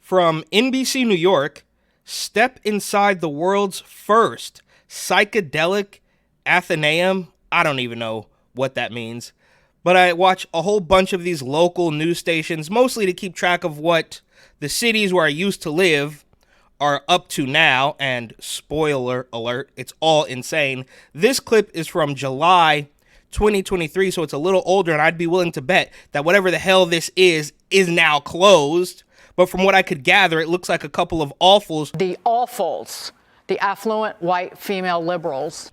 From NBC New York, step inside the world's first psychedelic Athenaeum. I don't even know what that means. But I watch a whole bunch of these local news stations, mostly to keep track of what the cities where I used to live are up to now. And spoiler alert, it's all insane. This clip is from July 2023, so it's a little older, and I'd be willing to bet that whatever the hell this is now closed. But from what I could gather, it looks like a couple of awfuls. The awfuls, the affluent white female liberals,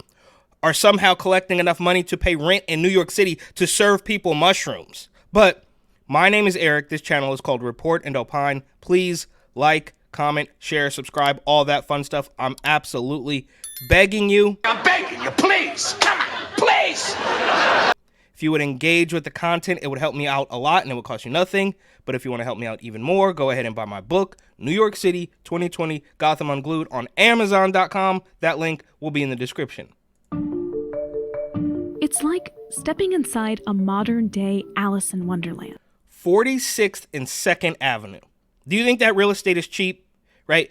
are somehow collecting enough money to pay rent in New York City to serve people mushrooms. But my name is Eric. This channel is called Report and Opine. Please like, comment, share, subscribe, all that fun stuff. I'm absolutely begging you. I'm begging you, please. Come on, please. If you would engage with the content, it would help me out a lot and it would cost you nothing. But if you want to help me out even more, go ahead and buy my book, New York City 2020 Gotham Unglued, on Amazon.com. That link will be in the description. It's like stepping inside a modern-day Alice in Wonderland. 46th and 2nd Avenue. Do you think that real estate is cheap? Right?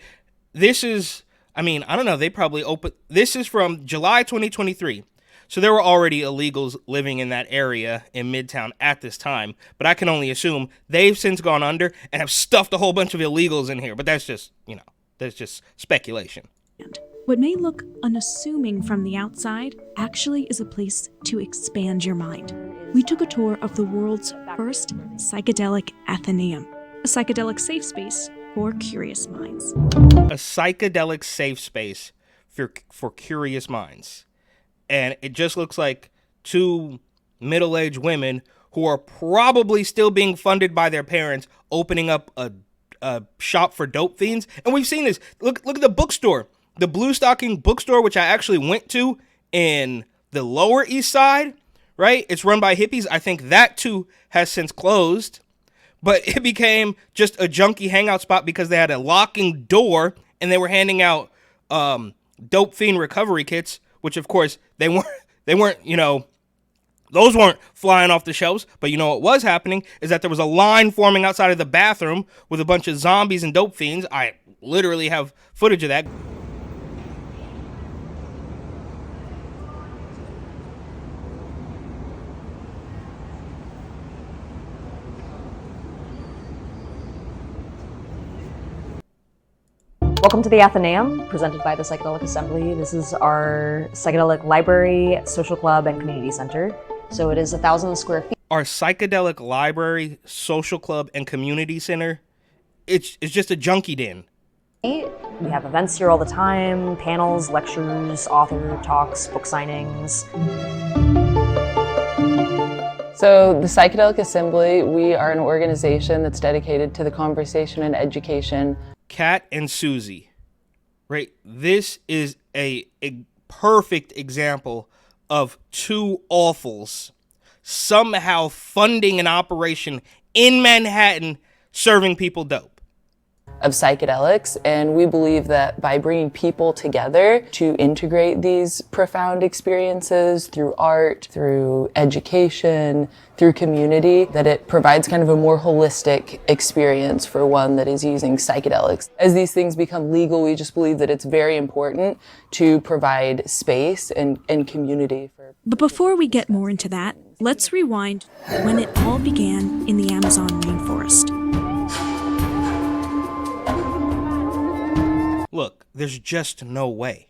This is, I don't know, they probably opened, this is from July 2023. So there were already illegals living in that area in Midtown at this time. But I can only assume they've since gone under and have stuffed a whole bunch of illegals in here. But that's just, that's just speculation. What may look unassuming from the outside actually is a place to expand your mind. We took a tour of the world's first psychedelic Athenaeum, a psychedelic safe space for curious minds. A psychedelic safe space for curious minds. And it just looks like two middle-aged women who are probably still being funded by their parents opening up a shop for dope fiends. And we've seen this. Look at the bookstore. The Blue Stocking bookstore, which I actually went to in the Lower East Side, right? It's run by hippies. I think that too has since closed. But it became just a junkie hangout spot because they had a locking door and they were handing out dope fiend recovery kits, which of course they weren't, those weren't flying off the shelves. But you know what was happening is that there was a line forming outside of the bathroom with a bunch of zombies and dope fiends. I literally have footage of that. Welcome to the Athenaeum, presented by the Psychedelic Assembly. This is our psychedelic library, social club, and community center. So it is 1,000 square feet. Our psychedelic library, social club, and community center, it's just a junkie den. We have events here all the time, panels, lectures, author talks, book signings. So the Psychedelic Assembly, we are an organization that's dedicated to the conversation and education. Kat and Susie, right? This is a perfect example of two awfuls somehow funding an operation in Manhattan serving people dope. Of psychedelics, and we believe that by bringing people together to integrate these profound experiences through art, through education, through community, that it provides kind of a more holistic experience for one that is using psychedelics. As these things become legal, we just believe that it's very important to provide space and community for. But before we get more into that, let's rewind when it all began in the Amazon rainforest. Look, there's just no way,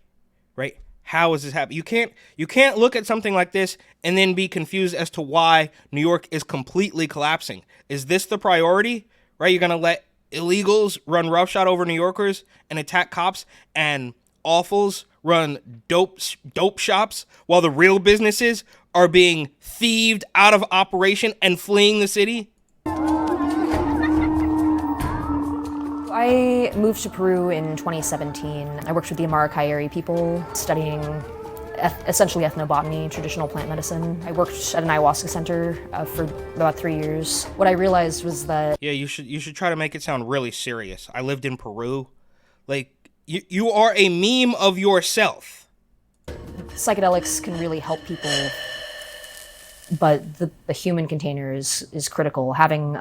right? How is this happening? You can't look at something like this and then be confused as to why New York is completely collapsing. Is this the priority, right? You're going to let illegals run roughshod over New Yorkers and attack cops, and awfuls run dope shops while the real businesses are being thieved out of operation and fleeing the city? I moved to Peru in 2017. I worked with the Amaracayeri people, studying essentially ethnobotany, traditional plant medicine. I worked at an ayahuasca center for about 3 years. What I realized was that... Yeah, you should try to make it sound really serious. I lived in Peru. Like, you are a meme of yourself. Psychedelics can really help people, but the human container is critical. Having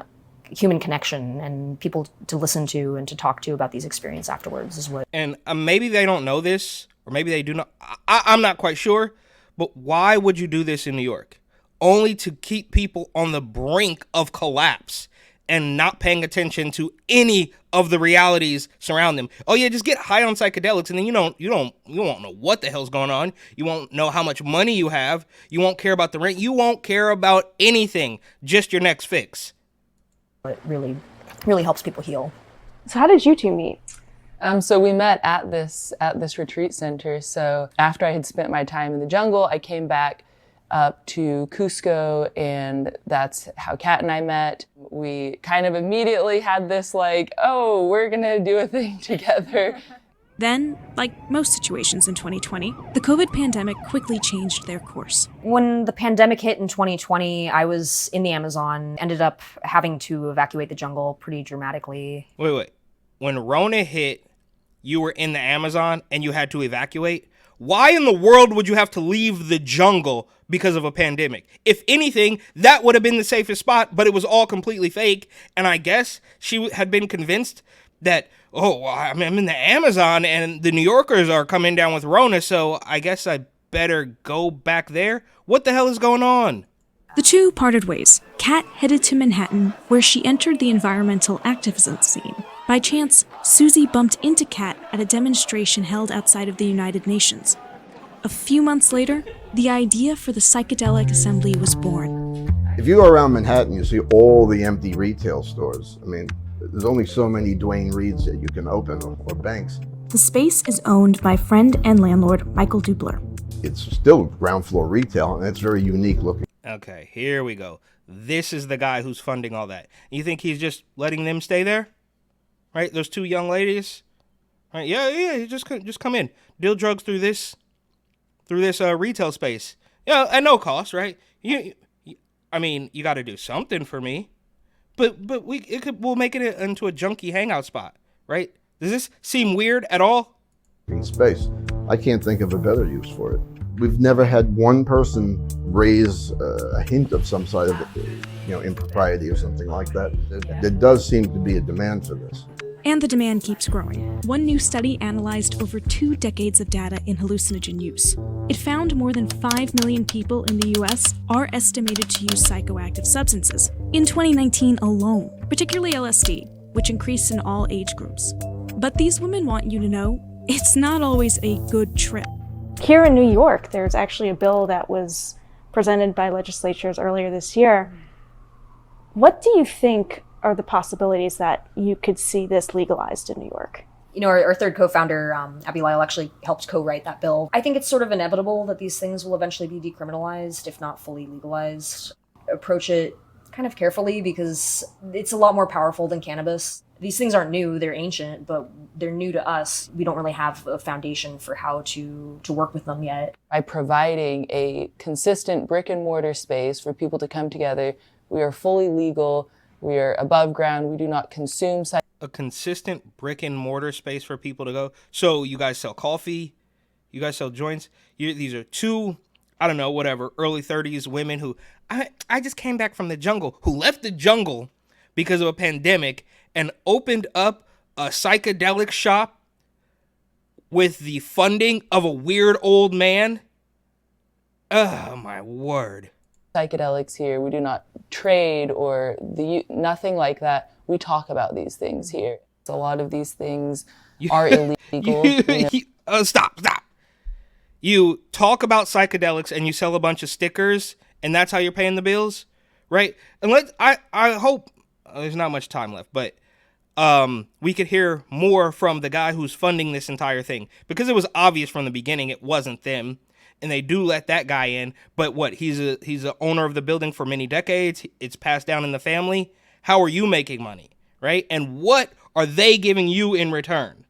human connection and people to listen to and to talk to about these experiences afterwards is what. And maybe they don't know this, or maybe they do not. I'm not quite sure, but why would you do this in New York? Only to keep people on the brink of collapse and not paying attention to any of the realities surrounding them. Oh yeah, just get high on psychedelics, and then you won't know what the hell's going on. You won't know how much money you have. You won't care about the rent. You won't care about anything. Just your next fix. It really, really helps people heal. So how did you two meet? So we met at this retreat center. So after I had spent my time in the jungle, I came back up to Cusco, and that's how Kat and I met. We kind of immediately had this like, oh, we're gonna do a thing together. Then, like most situations in 2020, the COVID pandemic quickly changed their course. When the pandemic hit in 2020, I was in the Amazon, ended up having to evacuate the jungle pretty dramatically. Wait. When Rona hit, you were in the Amazon and you had to evacuate? Why in the world would you have to leave the jungle because of a pandemic? If anything, that would have been the safest spot, but it was all completely fake. And I guess she had been convinced that, I'm in the Amazon and the New Yorkers are coming down with Rona, so I guess I better go back there. What the hell is going on? The two parted ways. Kat headed to Manhattan, where she entered the environmental activism scene. By chance, Susie bumped into Kat at a demonstration held outside of the United Nations. A few months later, the idea for the Psychedelic Assembly was born. If you go around Manhattan, you see all the empty retail stores. I mean, there's only so many Duane Reeds that you can open, or banks. The space is owned by friend and landlord Michael Dubler. It's still ground floor retail, and it's very unique looking. Okay, here we go. This is the guy who's funding all that. You think he's just letting them stay there? Right? Those two young ladies? Right? Yeah, just come in. Deal drugs through this retail space. Yeah, at no cost, right? You got to do something for me. But we'll make it into a junkie hangout spot, right? Does this seem weird at all? In space, I can't think of a better use for it. We've never had one person raise a hint of some sort of, impropriety or something like that. There does seem to be a demand for this. And the demand keeps growing. One new study analyzed over 2 decades of data in hallucinogen use. It found more than 5 million people in the US are estimated to use psychoactive substances in 2019 alone, particularly LSD, which increased in all age groups. But these women want you to know it's not always a good trip. Here in New York, there's actually a bill that was presented by legislatures earlier this year. What do you think are the possibilities that you could see this legalized in New York? Our third co-founder, Abby Lyle, actually helped co-write that bill. I think it's sort of inevitable that these things will eventually be decriminalized, if not fully legalized. Approach it kind of carefully because it's a lot more powerful than cannabis. These things aren't new, they're ancient, but they're new to us. We don't really have a foundation for how to work with them yet. By providing a consistent brick and mortar space for people to come together, we are fully legal. We are above ground. We do not consume. A consistent brick and mortar space for people to go. So you guys sell coffee. You guys sell joints. These are two, early 30s women who, I just came back from the jungle, who left the jungle because of a pandemic and opened up a psychedelic shop with the funding of a weird old man. Oh, my word. Psychedelics here. We do not trade or nothing like that. We talk about these things here. A lot of these things are illegal. Stop. You talk about psychedelics and you sell a bunch of stickers and that's how you're paying the bills, right? And I hope there's not much time left, but we could hear more from the guy who's funding this entire thing, because it was obvious from the beginning it wasn't them. And they do let that guy in, but what? He's a owner of the building for many decades. It's passed down in the family. How are you making money, right? And what are they giving you in return?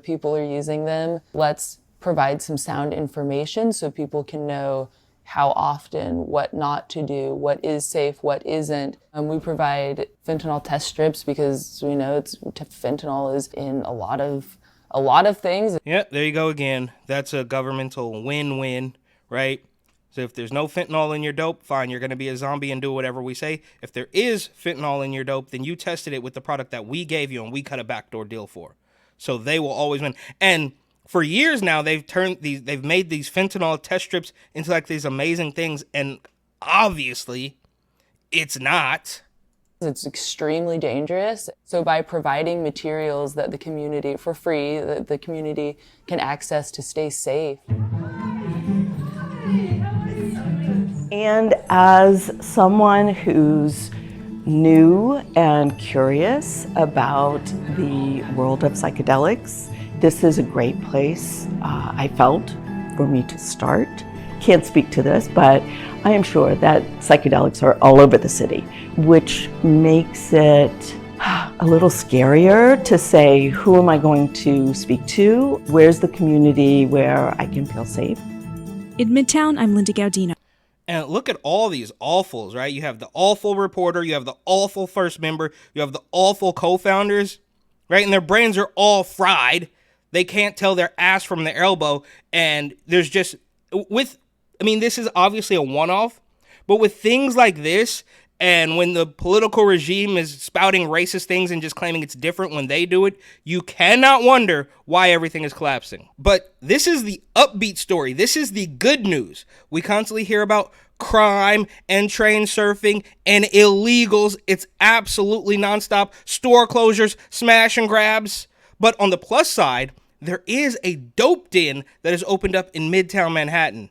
People are using them. Let's provide some sound information so people can know how often, what not to do, what is safe, what isn't. We provide fentanyl test strips because we know fentanyl is in a lot of things. Yeah, there you go again. That's a governmental win-win, right? So if there's no fentanyl in your dope, fine, you're going to be a zombie and do whatever we say. If there is fentanyl in your dope, then you tested it with the product that we gave you and we cut a backdoor deal for. So they will always win. And for years now, they've made these fentanyl test strips into like these amazing things, and obviously it's not. It's extremely dangerous. So by providing materials that the community, for free, that the community can access to stay safe. And as someone who's new and curious about the world of psychedelics, this is a great place, I felt, for me to start. Can't speak to this, but I am sure that psychedelics are all over the city, which makes it a little scarier to say, who am I going to speak to? Where's the community where I can feel safe? In Midtown, I'm Linda Gaudino. And look at all these awfuls, right? You have the awful reporter, you have the awful first member, you have the awful co-founders, right? And their brains are all fried. They can't tell their ass from their elbow. And there's just, this is obviously a one-off, but with things like this, and when the political regime is spouting racist things and just claiming it's different when they do it, you cannot wonder why everything is collapsing. But this is the upbeat story. This is the good news. We constantly hear about crime and train surfing and illegals. It's absolutely nonstop. Store closures, smash and grabs. But on the plus side, there is a dope den that has opened up in Midtown Manhattan.